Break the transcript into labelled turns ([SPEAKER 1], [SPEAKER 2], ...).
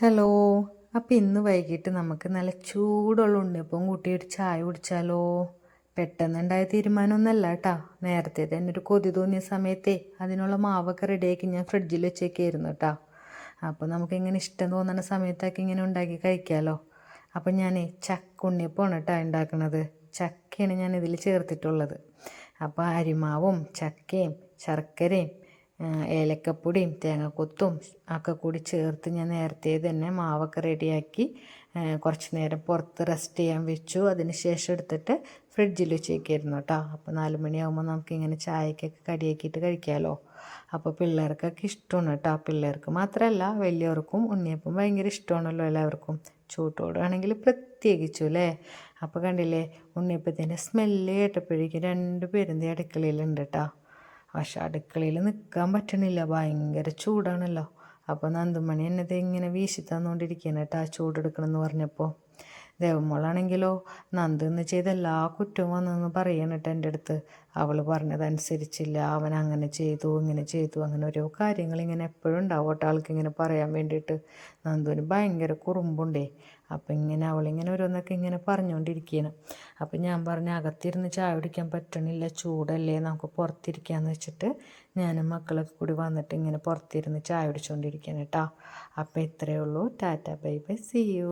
[SPEAKER 1] Hello. അപ്പം ഇന്ന് വൈകിട്ട് നമുക്ക് നല്ല ചൂടുള്ള ഉണ്ണിയപ്പം കൂട്ടി ഒരു ചായ കുടിച്ചാലോ? പെട്ടെന്നുണ്ടായ തീരുമാനമൊന്നുമല്ല കേട്ടോ. നേരത്തെ തന്നെ ഒരു കൊതി തോന്നിയ സമയത്തേ അതിനുള്ള മാവൊക്കെ റെഡിയാക്കി ഞാൻ ഫ്രിഡ്ജിൽ വെച്ചേക്കായിരുന്നു കേട്ടോ. അപ്പോൾ നമുക്കിങ്ങനെ ഇഷ്ടം തോന്നുന്ന സമയത്തൊക്കെ ഇങ്ങനെ ഉണ്ടാക്കി കഴിക്കാമല്ലോ. അപ്പം ഞാൻ ചക്ക ഉണ്ണിയപ്പമാണ് കേട്ടോ ഉണ്ടാക്കുന്നത്. ചക്കയാണ് ഞാൻ ഇതിൽ ചേർത്തിട്ടുള്ളത്. അപ്പോൾ അരിമാവും ചക്കയും ശർക്കരയും ഏലക്കപ്പൊടിയും തേങ്ങാക്കൊത്തും ഒക്കെ കൂടി ചേർത്ത് ഞാൻ നേരത്തെ തന്നെ മാവൊക്കെ റെഡിയാക്കി കുറച്ച് നേരം പുറത്ത് റെസ്റ്റ് ചെയ്യാൻ വെച്ചു. അതിന് ശേഷം എടുത്തിട്ട് ഫ്രിഡ്ജിൽ വെച്ചേക്കായിരുന്നു കേട്ടോ. അപ്പോൾ 4 മണിയാകുമ്പോൾ നമുക്കിങ്ങനെ ചായക്കൊക്കെ കടിയാക്കിയിട്ട് കഴിക്കാമല്ലോ. അപ്പോൾ പിള്ളേർക്കൊക്കെ ഇഷ്ടമാണ് കേട്ടോ. പിള്ളേർക്ക് മാത്രമല്ല വലിയവർക്കും ഉണ്ണിയപ്പം ഭയങ്കര ഇഷ്ടമാണല്ലോ എല്ലാവർക്കും. ചൂട്ടോടാണെങ്കിൽ പ്രത്യേകിച്ചു അല്ലേ. അപ്പോൾ കണ്ടില്ലേ, ഉണ്ണിയപ്പത്തിൻ്റെ സ്മെല്ല് കേട്ടപ്പോഴേക്കും 2 പേരും അടുക്കളയിലുണ്ട് കേട്ടോ. പക്ഷെ അടുക്കളയിൽ നിൽക്കാൻ പറ്റണില്ല, ഭയങ്കര ചൂടാണല്ലോ. അപ്പോൾ നന്ദുമണി എന്നത് ഇങ്ങനെ വീശി തന്നുകൊണ്ടിരിക്കുകയാണ് കേട്ടോ, ചൂടെടുക്കണമെന്ന് പറഞ്ഞപ്പോൾ. ദേവമോളാണെങ്കിലോ നന്ദു എന്ന് ചെയ്ത എല്ലാ കുറ്റവും വന്നെന്ന് പറയണം കേട്ടോ എൻ്റെ അടുത്ത്. അവൾ പറഞ്ഞതനുസരിച്ചില്ല, അവൻ അങ്ങനെ ചെയ്തു ഇങ്ങനെ ചെയ്തു, അങ്ങനെ ഓരോ കാര്യങ്ങൾ ഇങ്ങനെ എപ്പോഴും ഉണ്ടാവും കേട്ടോ ആൾക്ക് ഇങ്ങനെ പറയാൻ വേണ്ടിയിട്ട്. നന്ദുവിന് ഭയങ്കര കുറുമ്പുണ്ടേ. അപ്പം ഇങ്ങനെ അവളിങ്ങനെ ഓരോന്നൊക്കെ ഇങ്ങനെ പറഞ്ഞുകൊണ്ടിരിക്കുകയാണ്. അപ്പം ഞാൻ പറഞ്ഞ അകത്തിരുന്ന് ചായ കുടിക്കാൻ പറ്റണില്ല, ചൂടല്ലേ, നമുക്ക് പുറത്തിരിക്കാമെന്ന് വെച്ചിട്ട് ഞാനും മക്കളൊക്കെ കൂടി വന്നിട്ട് ഇങ്ങനെ പുറത്തിരുന്ന് ചായ കുടിച്ചുകൊണ്ടിരിക്കുകയാണ് കേട്ടോ. അപ്പോൾ ഇത്രയേ ഉള്ളൂ. Tata bye bye, see U.